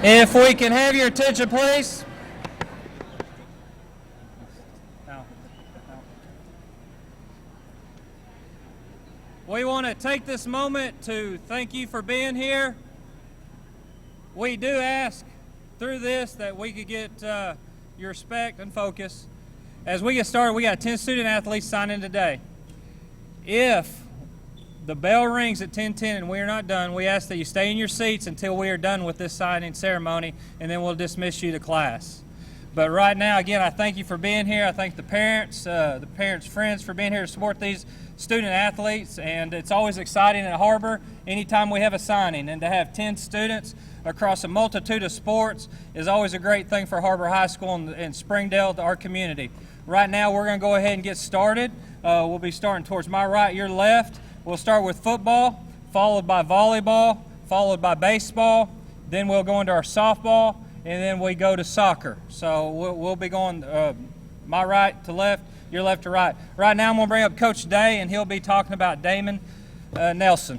If we can have your attention, please. We want to take this moment to thank you for being here. We do ask through this that we could get your respect and focus. As we get started, we got 10 student athletes signing today. If the bell rings at 10:10 and we are not done, we ask that you stay in your seats until we are done with this signing ceremony, and then we'll dismiss you to class. But right now, again, I thank you for being here. I thank the parents' friends for being here to support these student athletes, and it's always exciting at Har-Ber anytime we have a signing, and to have 10 students across a multitude of sports is always a great thing for Har-Ber High School and Springdale, to our community. Right now, we're going to go ahead and get started. We'll be starting towards my right, your left. We'll start with football, followed by volleyball, followed by baseball. Then we'll go into our softball, and then we go to soccer. So we'll be going my right to left, your left to right. Right now I'm going to bring up Coach Day, and he'll be talking about Damon Nelson.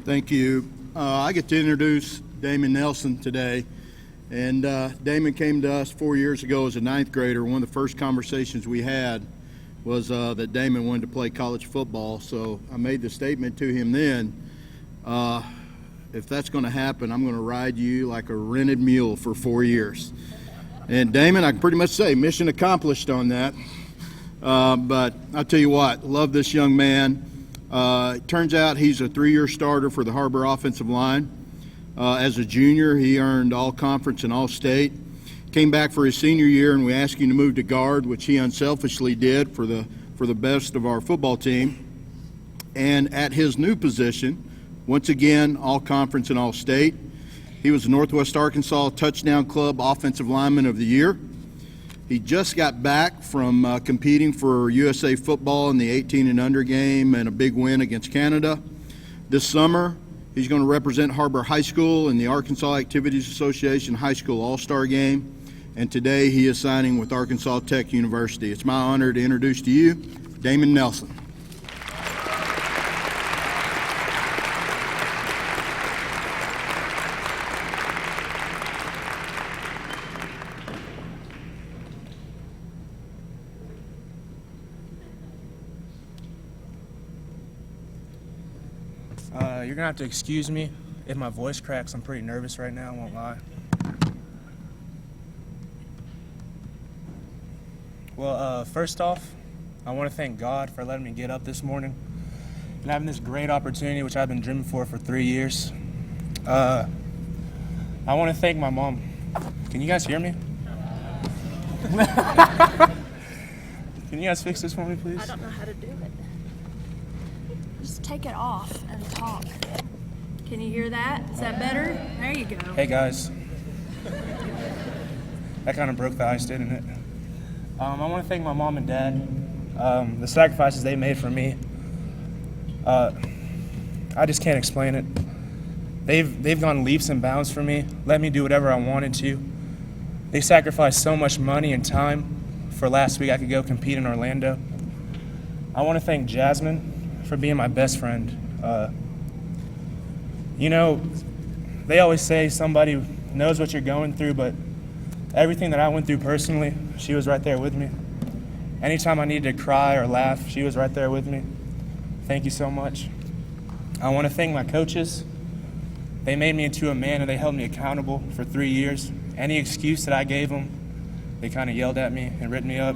Thank you. I get to introduce Damon Nelson today. And Damon came to us 4 years ago as a ninth grader. One of the first conversations we had was that Damon wanted to play college football. So I made the statement to him then, if that's going to happen, I'm going to ride you like a rented mule for 4 years. And Damon, I can pretty much say mission accomplished on that. But I'll tell you what, love this young man. It turns out he's a 3-year starter for the Har-Ber offensive line. As a junior, he earned all-conference and all-state. Came back for his senior year, and we asked him to move to guard, which he unselfishly did for the best of our football team. And at his new position, once again, all-conference and all-state. He was the Northwest Arkansas Touchdown Club Offensive Lineman of the Year. He just got back from competing for USA football in the 18 and under game and a big win against Canada. This summer, he's going to represent Har-Ber High School in the Arkansas Activities Association High School All-Star Game, and today he is signing with Arkansas Tech University. It's my honor to introduce to you Damon Nelson. You're gonna have to excuse me if my voice cracks. I'm pretty nervous right now, I won't lie. Well, first off, I want to thank God for letting me get up this morning and having this great opportunity, which I've been dreaming for 3 years. I want to thank my mom. Can you guys hear me? Can you guys fix this for me, please? I don't know how to do it. Just take it off and talk. Can you hear that? Is that better? There you go. Hey guys. That kind of broke the ice, didn't it? I want to thank my mom and dad. The sacrifices they made for me. I just can't explain it. They've gone leaps and bounds for me, let me do whatever I wanted to. They sacrificed so much money and time for last week I could go compete in Orlando. I want to thank Jasmine for being my best friend. You know, they always say somebody knows what you're going through, but everything that I went through personally, she was right there with me. Anytime I needed to cry or laugh, she was right there with me. Thank you so much. I want to thank my coaches. They made me into a man, and they held me accountable for 3 years. Any excuse that I gave them, they kind of yelled at me and ripped me up.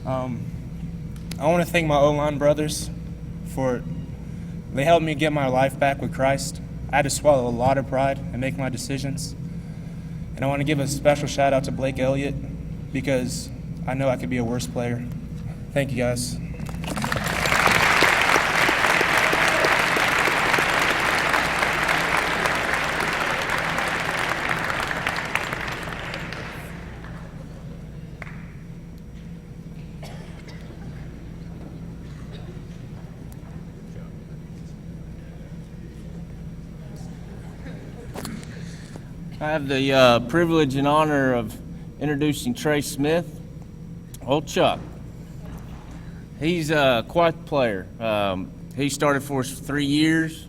I want to thank my O-line brothers they helped me get my life back with Christ. I had to swallow a lot of pride and make my decisions. And I want to give a special shout out to Blake Elliott because I know I could be a worse player. Thank you guys. I have the privilege and honor of introducing Trey Smith, old Chuck. He's quite the player. He started for us for 3 years.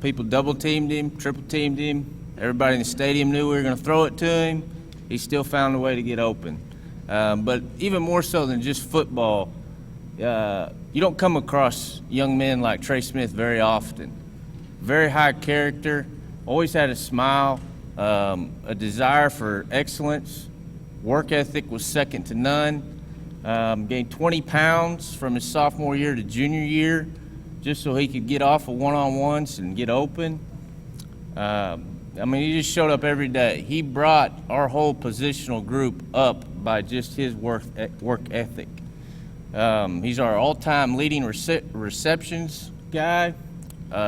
People double teamed him, triple teamed him. Everybody in the stadium knew we were going to throw it to him. He still found a way to get open. But even more so than just football, you don't come across young men like Trey Smith very often. Very high character, always had a smile, a desire for excellence. Work ethic was second to none. Gained 20 pounds from his sophomore year to junior year just so he could get off of one-on-ones and get open. He just showed up every day. He brought our whole positional group up by just his work ethic. He's our all-time leading receptions guy,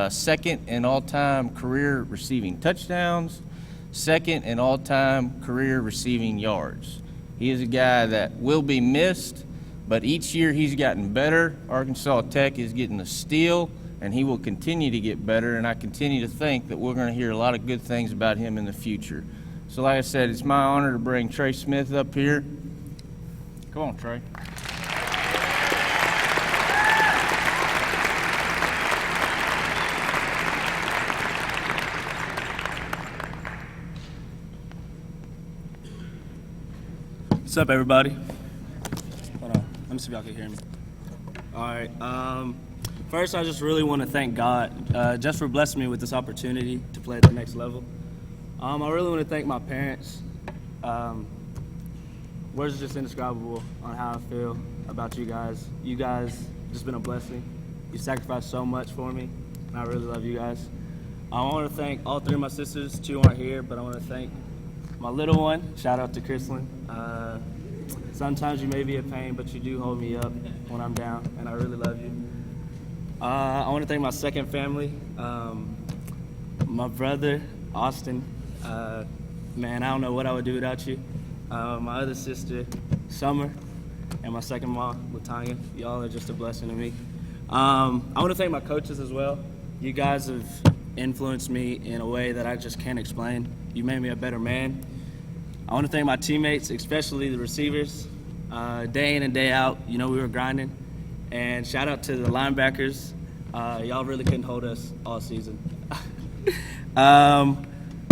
second in all-time career receiving touchdowns, second in all-time career receiving yards. He is a guy that will be missed, but each year he's gotten better. Arkansas Tech is getting a steal, and he will continue to get better, and I continue to think that we're going to hear a lot of good things about him in the future. So like I said, it's my honor to bring Trey Smith up here. Come on, Trey. What's up, everybody? Hold on. Let me see if y'all can hear me. All right. First, I just really want to thank God just for blessing me with this opportunity to play at the next level. I really want to thank my parents. Words are just indescribable on how I feel about you guys. You guys just been a blessing. You sacrificed so much for me, and I really love you guys. I want to thank all three of my sisters. 2 aren't here, but I want to thank my little one. Shout out to Chrislyn. Sometimes you may be a pain, but you do hold me up when I'm down, and I really love you. I want to thank my second family, my brother, Austin. Man, I don't know what I would do without you. My other sister, Summer, and my second mom, Latanya. Y'all are just a blessing to me. I want to thank my coaches as well. You guys have influenced me in a way that I just can't explain. You made me a better man. I want to thank my teammates, especially the receivers. Day in and day out, we were grinding. And shout out to the linebackers. Y'all really couldn't hold us all season. I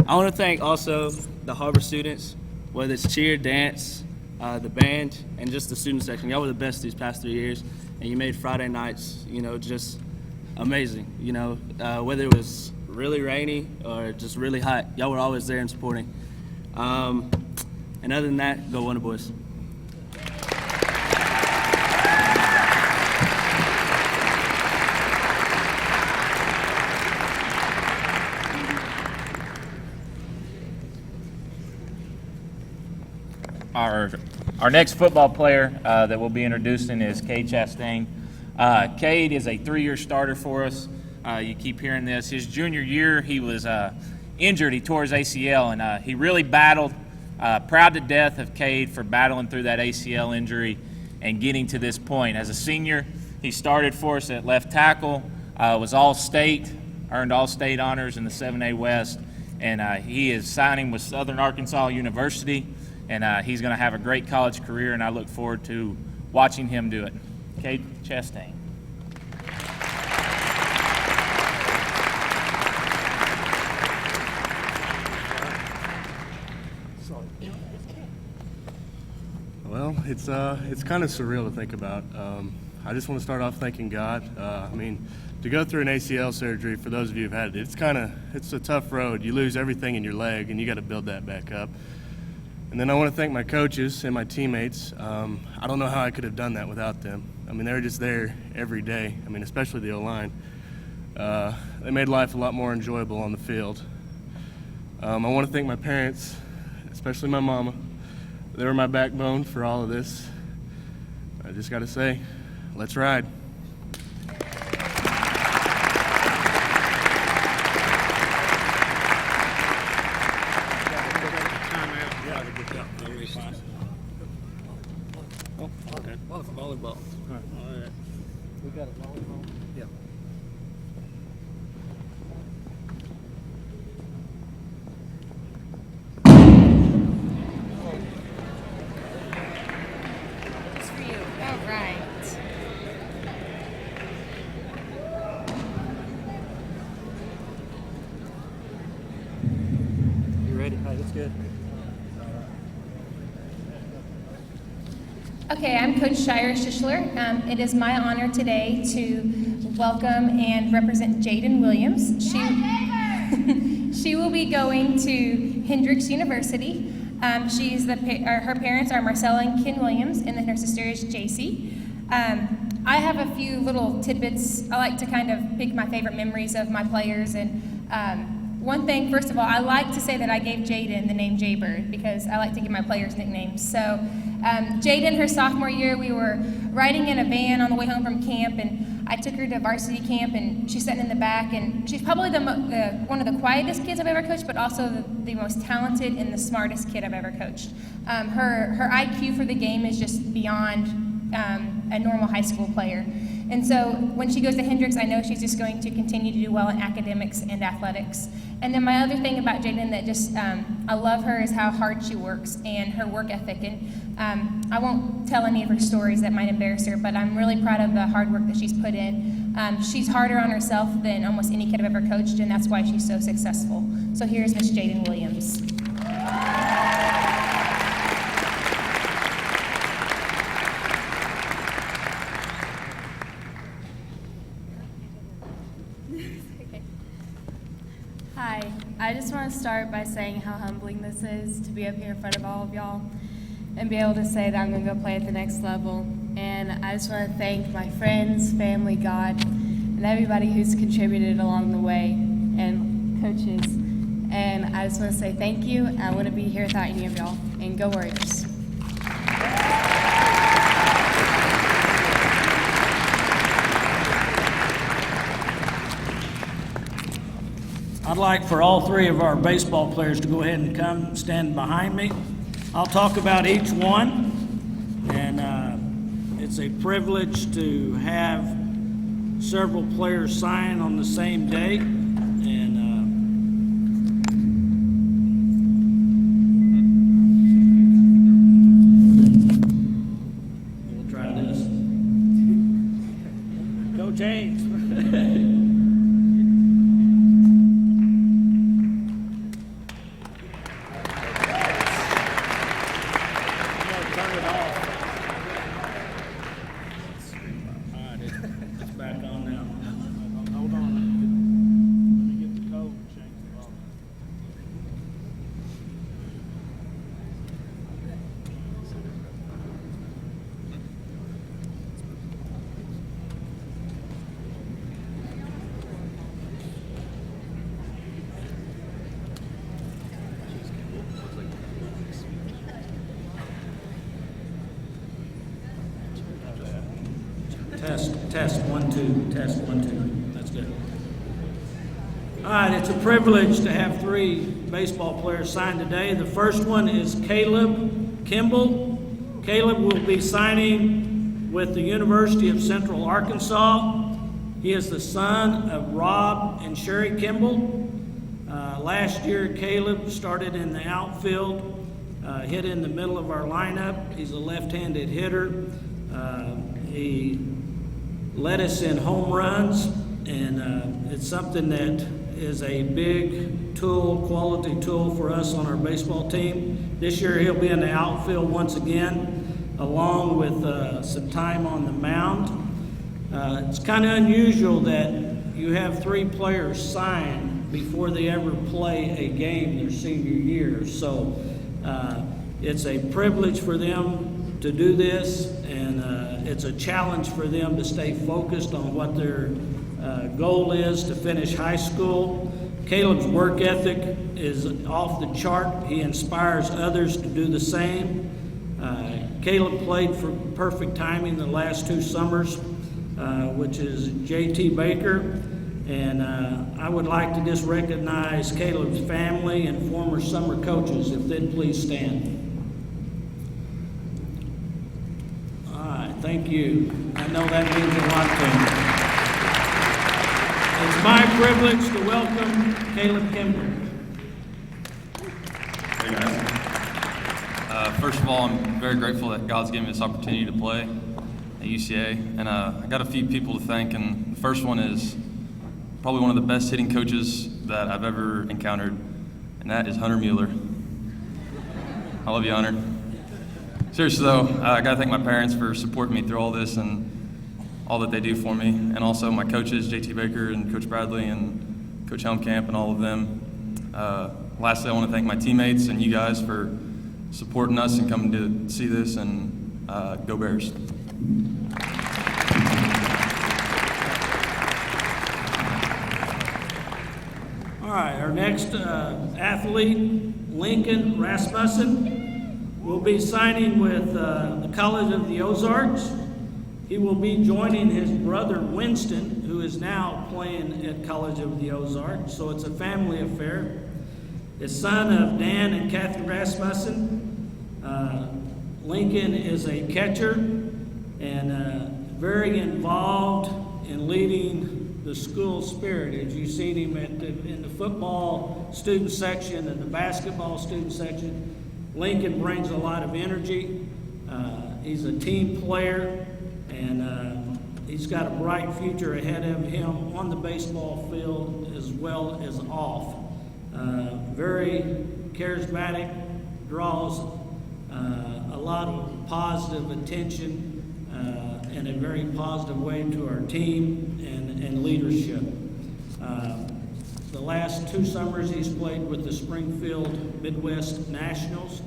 want to thank also the Har-Ber students, whether it's cheer, dance, the band, and just the student section. Y'all were the best these past 3 years, and you made Friday nights, just amazing. Whether it was really rainy or just really hot, y'all were always there and supporting. And other than that, go Wonder Boys. Our next football player that we'll be introducing is Cade Chastain. Cade is a 3-year starter for us. You keep hearing this. His junior year, he was injured. He tore his ACL, and he really battled. Proud to death of Cade for battling through that ACL injury and getting to this point. As a senior, he started for us at left tackle, was All-State, earned All-State honors in the 7A West, and he is signing with Southern Arkansas University, and he's going to have a great college career, and I look forward to watching him do it. Cade Chastain. Well, it's kind of surreal to think about. I just want to start off thanking God. To go through an ACL surgery, for those of you who've had it, it's a tough road. You lose everything in your leg, and you got to build that back up. And then I want to thank my coaches and my teammates. I don't know how I could have done that without them. They were just there every day. Especially the O-line. They made life a lot more enjoyable on the field. I want to thank my parents, especially my mama. They were my backbone for all of this. I just got to say, let's ride. Well, for volleyball. All right. We got a volleyball? Yeah. It's for you. All right. good. Okay, I'm Coach Shira Schischler. It is my honor today to welcome and represent Jaden Williams. She will be going to Hendrix University. Her parents are Marcella and Ken Williams, and then her sister is JC. I have a few little tidbits. I like to kind of pick my favorite memories of my players, and one thing, first of all, I like to say that I gave Jaden the name Jaybird because I like to give my players nicknames. So Jaden, her sophomore year, we were riding in a van on the way home from camp, and I took her to varsity camp, and she's sitting in the back, and she's probably one of the quietest kids I've ever coached, but also the most talented and the smartest kid I've ever coached. Her IQ for the game is just beyond a normal high school player. And so when she goes to Hendrix, I know she's just going to continue to do well in academics and athletics. And then my other thing about Jaden that just I love her is how hard she works and her work ethic. And I won't tell any of her stories that might embarrass her, but I'm really proud of the hard work that she's put in. She's harder on herself than almost any kid I've ever coached, and that's why she's so successful. So here's Miss Jaden Williams. Hi, I just want to start by saying how humbling this is to be up here in front of all of y'all and be able to say that I'm going to go play at the next level. And I just want to thank my friends, family, God, and everybody who's contributed along the way, and coaches. And I just want to say thank you. I wouldn't be here without any of y'all. And go Warriors. I'd like for all three of our baseball players to go ahead and come stand behind me. I'll talk about each one, and it's a privilege to have several players sign on the same day. And we'll try this. Go James. Test, 1, 2, test, 1, 2. That's good. All right, it's a privilege to have three baseball players sign today. The first one is Caleb Kimball. Caleb will be signing with the University of Central Arkansas. He is the son of Rob and Sherry Kimball. Last year, Caleb started in the outfield, hit in the middle of our lineup. He's a left-handed hitter. He led us in home runs, and it's something that is a big tool, quality tool for us on our baseball team. This year he'll be in the outfield once again, along with some time on the mound. It's kind of unusual that you have three players sign before they ever play a game their senior year. So it's a privilege for them to do this, and it's a challenge for them to stay focused on what their goal is to finish high school. Caleb's work ethic is off the chart. He inspires others to do the same. Caleb played for Perfect Timing the last 2 summers, which is J.T. Baker. And I would like to just recognize Caleb's family and former summer coaches, if they'd please stand. All right, thank you. I know that means a lot to me. It's my privilege to welcome Caleb Kimball. Hey guys. First of all, I'm very grateful that God's given me this opportunity to play at UCA. And I got a few people to thank, and the first one is probably one of the best hitting coaches that I've ever encountered, and that is Hunter Mueller. I love you, Hunter. Seriously, though, I got to thank my parents for supporting me through all this and all that they do for me, and also my coaches, JT Baker and Coach Bradley and Coach Helmkamp and all of them. Lastly, I want to thank my teammates and you guys for supporting us and coming to see this, and go Bears. All right, our next athlete, Lincoln Rasmussen, will be signing with the College of the Ozarks. He will be joining his brother Winston, who is now playing at College of the Ozarks, so it's a family affair. The son of Dan and Kathy Rasmussen, Lincoln is a catcher and very involved in leading the school spirit. As you've seen him in the football student section and the basketball student section, Lincoln brings a lot of energy. He's a team player, and he's got a bright future ahead of him on the baseball field as well as off. Very charismatic, draws a lot of positive attention in a very positive way to our team and leadership. The last 2 summers he's played with the Springfield Midwest Nationals,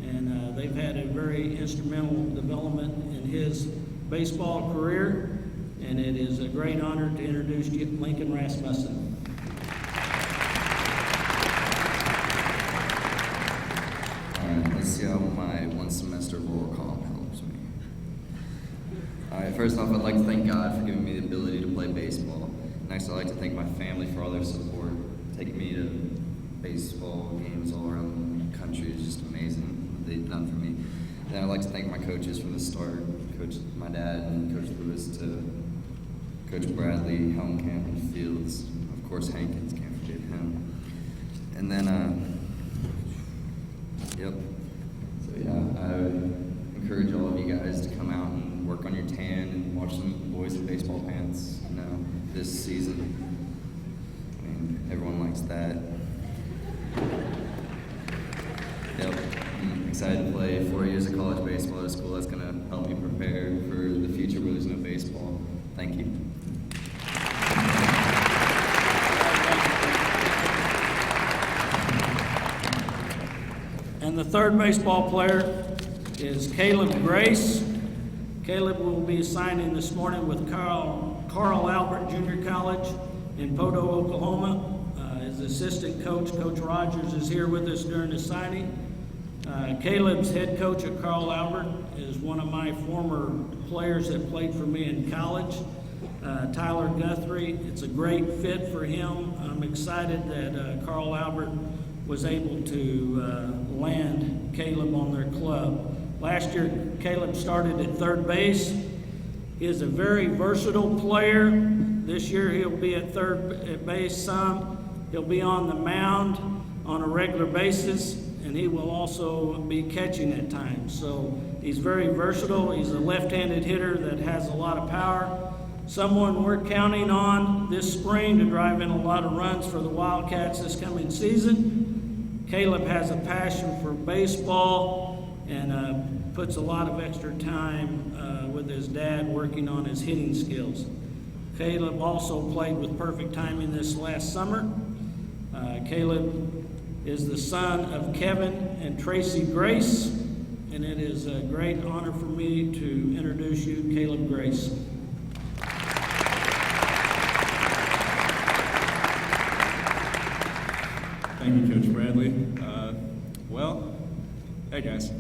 and they've had a very instrumental development in his baseball career, and it is a great honor to introduce Lincoln Rasmussen. Let's see how my 1 semester of roll call helps me. Alright, first off, I'd like to thank God for giving me the ability to play baseball. Next, I'd like to thank my family for all their support. Taking me to baseball games all around the country is just amazing what they've done for me. Then I'd like to thank my coaches from the start, my dad and Coach Lewis, to Coach Bradley, Helmkamp, and Fields. Of course, Hankins, can't forget him. And then, yep. So yeah, I encourage all of you guys to come out and work on your tan and watch some boys in baseball pants, this season. I mean, everyone likes that. Yep, I'm excited to play 4 years of college baseball at a school that's gonna help me prepare for the future where there's no baseball. Thank you. And the third baseball player is Caleb Grace. Caleb will be signing this morning with Carl Albert Junior College in Podo, Oklahoma. His assistant coach, Coach Rogers, is here with us during the signing. Caleb's head coach at Carl Albert is one of my former players that played for me in college, Tyler Guthrie. It's a great fit for him. I'm excited that Carl Albert was able to land Caleb on their club. Last year, Caleb started at third base. He is a very versatile player. This year, he'll be at base some. He'll be on the mound on a regular basis, and he will also be catching at times. So he's very versatile. He's a left-handed hitter that has a lot of power. Someone we're counting on this spring to drive in a lot of runs for the Wildcats this coming season. Caleb has a passion for baseball and puts a lot of extra time with his dad working on his hitting skills. Caleb also played with perfect timing this last summer. Caleb is the son of Kevin and Tracy Grace, and it is a great honor for me to introduce you, Caleb Grace. Thank you, Coach Bradley. Well, hey guys.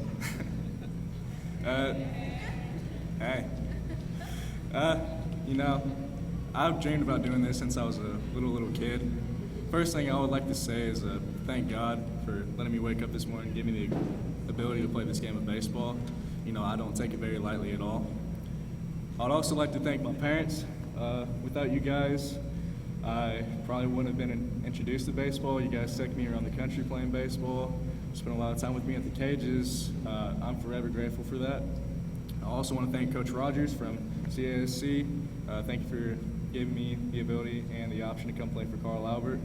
Hey. I've dreamed about doing this since I was a little kid. First thing I would like to say is thank God for letting me wake up this morning and giving me the ability to play this game of baseball. I don't take it very lightly at all. I'd also like to thank my parents. Without you guys, I probably wouldn't have been introduced to baseball. You guys took me around the country playing baseball, spent a lot of time with me at the cages. I'm forever grateful for that. I also want to thank Coach Rogers from CASC. Thank you for giving me the ability and the option to come play for Carl Albert.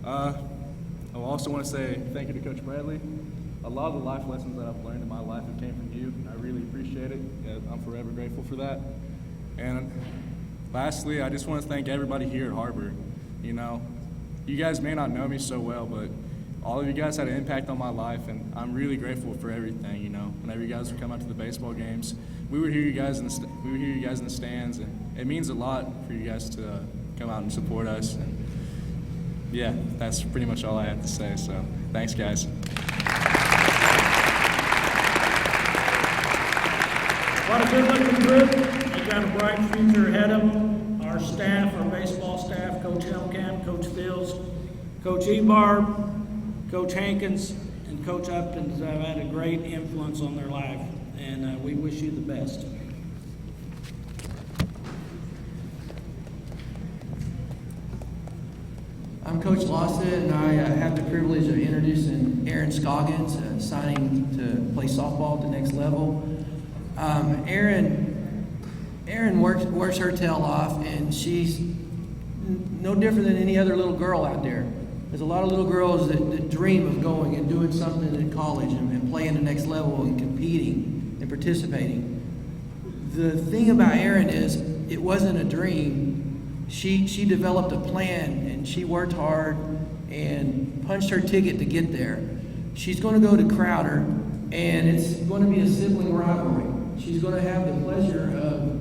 I also want to say thank you to Coach Bradley. a lot of the life lessons that I've learned in my life have came from you, and I really appreciate it. I'm forever grateful for that. And lastly, I just want to thank everybody here at Har-Ber. You know, you guys may not know me so well, but all of you guys had an impact on my life, and I'm really grateful for everything. You know, whenever you guys would come out to the baseball games, we would hear you guys in the stands, and it means a lot for you guys to come out and support us. And yeah, that's pretty much all I have to say. So thanks, guys. What a good-looking group. They got a bright future ahead of them. Our staff, our baseball staff, Coach Helmkamp, Coach Fields, Coach Ebarb, Coach Hankins, and Coach Upton have had a great influence on their life, and we wish you the best. I'm Coach Lawson, and I have the privilege of introducing Erin Scoggins, signing to play softball at the next level. Erin works her tail off, and she's no different than any other little girl out there. There's a lot of little girls that dream of going and doing something in college and playing the next level and competing and participating. The thing about Erin is it wasn't a dream. She developed a plan, and she worked hard and punched her ticket to get there. She's going to go to Crowder, and it's going to be a sibling rivalry. She's going to have the pleasure of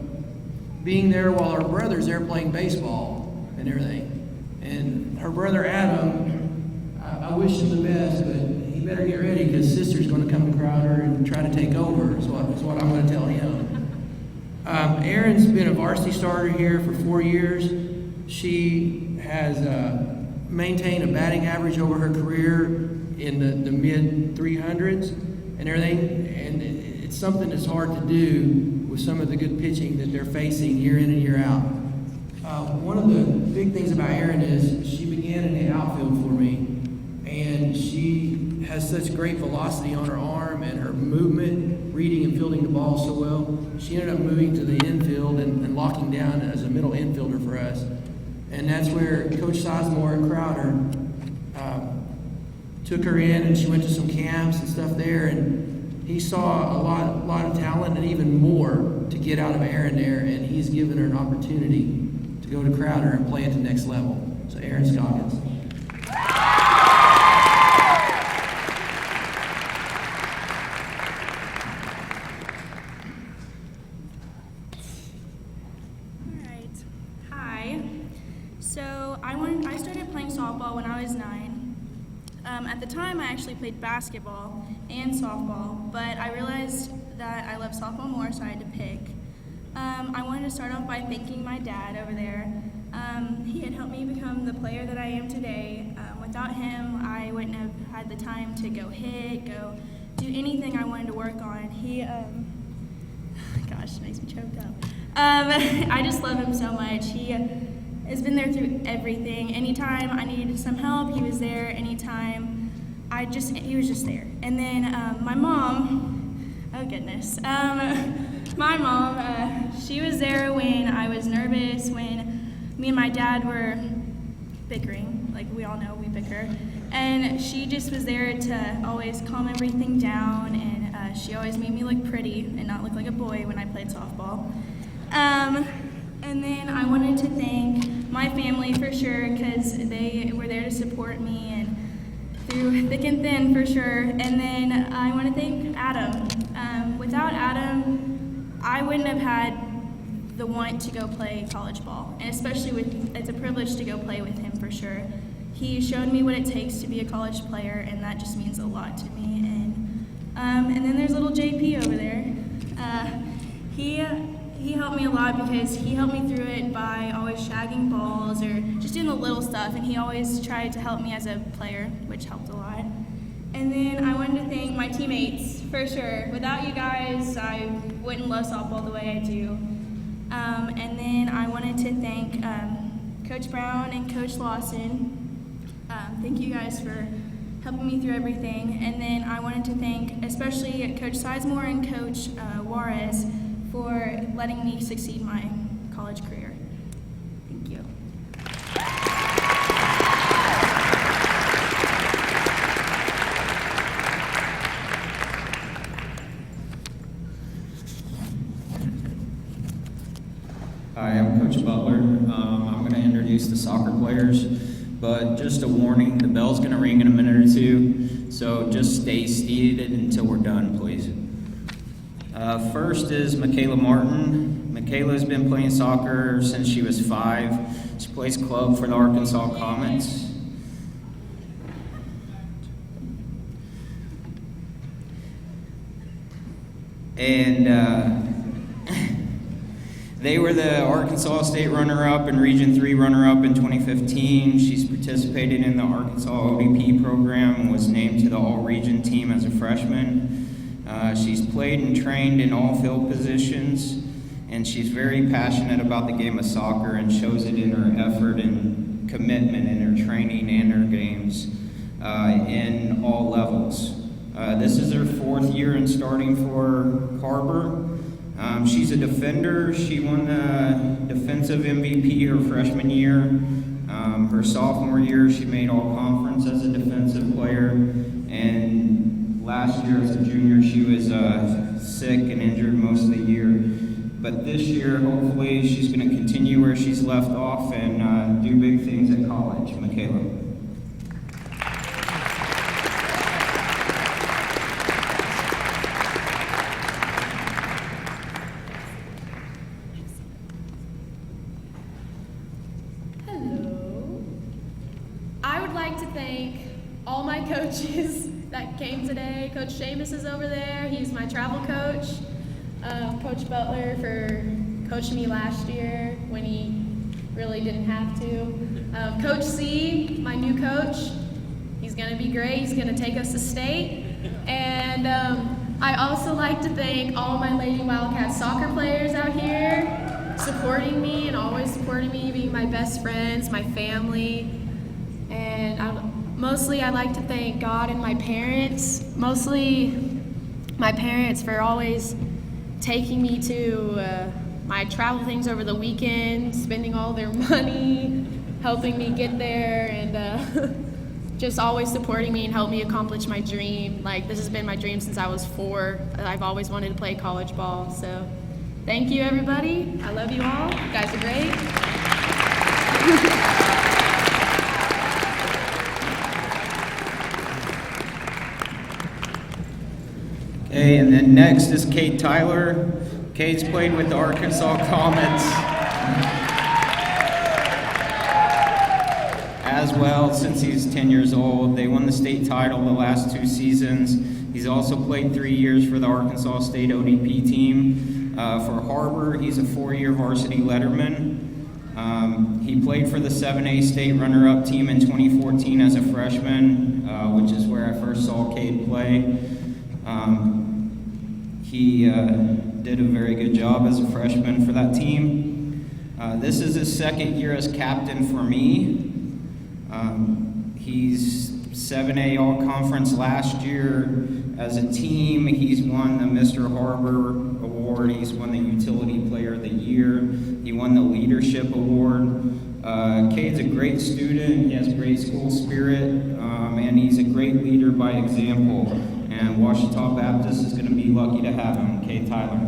being there while her brother's there playing baseball and everything. And her brother Adam, I wish him the best, but he better get ready because sister's going to come to Crowder and try to take over, is what I'm going to tell him. Erin's been a varsity starter here for 4 years. She has maintained a batting average over her career in the mid 300s and everything, and it's something that's hard to do with some of the good pitching that they're facing year in and year out. One of the big things about Erin is she began in the outfield for me, and she has such great velocity on her arm and her movement, reading and fielding the ball so well. She ended up moving to the infield and locking down as a middle infielder for us. And that's where Coach Sizemore at Crowder took her in, and she went to some camps and stuff there, and he saw a lot of talent and even more to get out of Erin there, and he's given her an opportunity to go to Crowder and play at the next level. So Erin Scoggins. I started playing softball when I was 9. At the time, I actually played basketball and softball, but I realized that I love softball more, so I had to pick. I wanted to start off by thanking my dad over there. He had helped me become the player that I am today. Without him, I wouldn't have had the time to go hit, go do anything I wanted to work on. He, gosh, it makes me choked up. I just love him so much. He has been there through everything. Anytime I needed some help, he was there. Anytime he was just there. And then my mom, oh goodness, my mom, she was there when I was nervous, when me and my dad were bickering, like we all know we bicker. And she just was there to always calm everything down, and she always made me look pretty and not look like a boy when I played softball. And then I wanted to thank my family for sure, because they were there to support me and through thick and thin for sure. And then I want to thank Adam. Without Adam, I wouldn't have had the want to go play college ball, and especially it's a privilege to go play with him for sure. He showed me what it takes to be a college player, and that just means a lot to me. And then there's little JP over there. He helped me a lot because he helped me through it by always shagging balls or just doing the little stuff, and he always tried to help me as a player, which helped a lot. And then I wanted to thank my teammates, for sure. Without you guys, I wouldn't love softball the way I do. And then I wanted to thank Coach Brown and Coach Lawson. Thank you guys for helping me through everything. And then I wanted to thank especially Coach Sizemore and Coach Juarez for letting me succeed my college career. Thank you. least the soccer players. But just a warning, the bell's going to ring in a minute or two, so just stay seated until we're done, please. First is Michaela Martin. Michaela's been playing soccer since she was 5. She plays club for the Arkansas Comets. And they were the Arkansas State runner-up and Region 3 runner-up in 2015. She's participated in the Arkansas ODP program and was named to the all-region team as a freshman. She's played and trained in all field positions, and she's very passionate about the game of soccer and shows it in her effort and commitment in her training and her games in all levels. This is her 4th year in starting for Har-Ber. She's a defender. She won the defensive MVP her freshman year. Her sophomore year, she made all conference as a defensive player. And last year as a junior, she was sick and injured most of the year. But this year, hopefully, she's going to continue where she's left off and do big things at college. Michaela. All my coaches that came today. Coach Seamus is over there. He's my travel coach. Coach Butler for coaching me last year when he really didn't have to. Coach C, my new coach. He's going to be great. He's going to take us to state. And I also like to thank all my Lady Wildcat soccer players out here supporting me and always supporting me, being my best friends, my family. And mostly, I'd like to thank God and my parents, mostly my parents for always taking me to my travel things over the weekend, spending all their money, helping me get there, and just always supporting me and helping me accomplish my dream. Like, this has been my dream since I was 4. I've always wanted to play college ball. So thank you, everybody. I love you all. You guys are great. Okay, and then next is Cade Tyler. Cade's played with the Arkansas Comets as well since he's 10 years old. They won the state title the last 2 seasons. He's also played 3 years for the Arkansas State ODP team. For Har-Ber, he's a 4-year varsity letterman. He played for the 7A state runner-up team in 2014 as a freshman, which is where I first saw Cade play. He did a very good job as a freshman for that team. This is his 2nd year as captain for me. He's 7A All-Conference last year as a team. He's won the Mr. Har-Ber Award. He's won the Utility Player of the Year. He won the Leadership Award. Cade's a great student. He has great school spirit, and he's a great leader by example. And Ouachita Baptist is going to be lucky to have him. Cade Tyler.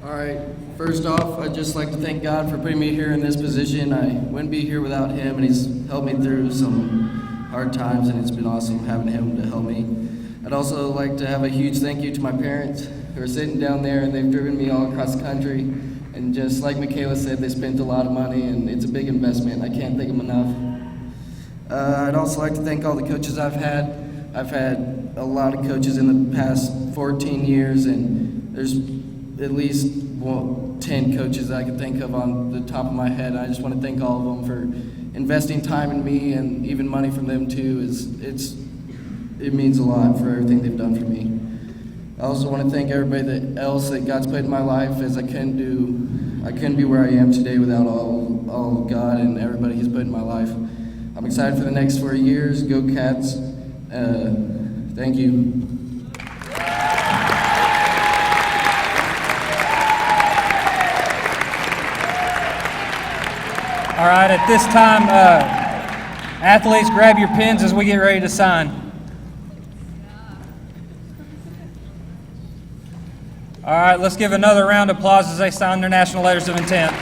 All right, first off, I'd just like to thank God for putting me here in this position. I wouldn't be here without him, and he's helped me through some hard times, and it's been awesome having him to help me. I'd also like to have a huge thank you to my parents who are sitting down there, and they've driven me all across the country. And just like Michaela said, they spent a lot of money, and it's a big investment. I can't thank them enough. I'd also like to thank all the coaches I've had. I've had a lot of coaches in the past 14 years, and there's at least 10 coaches I can think of on the top of my head. I just want to thank all of them for investing time in me, and even money from them too. It means a lot for everything they've done for me. I also want to thank everybody else that God's put in my life, as I couldn't be where I am today without all of God and everybody He's put in my life. I'm excited for the next 4 years. Go Cats. Thank you. All right, at this time, Athletes, grab your pens as we get ready to sign. All right, let's give another round of applause as they sign their national letters of intent.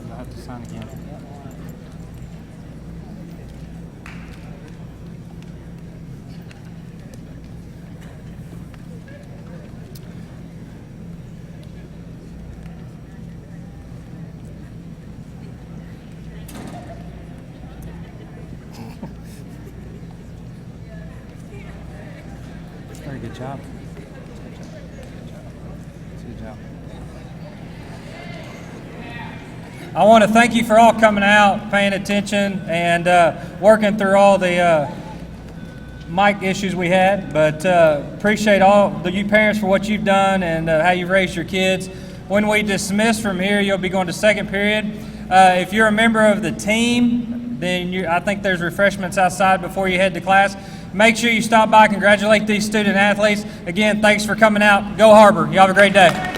I have to sign again. Very good job. Good job. I want to thank you for all coming out, paying attention, and working through all the mic issues we had. But appreciate all you parents for what you've done and how you've raised your kids. When we dismiss from here, you'll be going to second period. If you're a member of the team, then I think there's refreshments outside before you head to class. Make sure you stop by, congratulate these student athletes. Again, thanks for coming out. Go Har-Ber. You have a great day.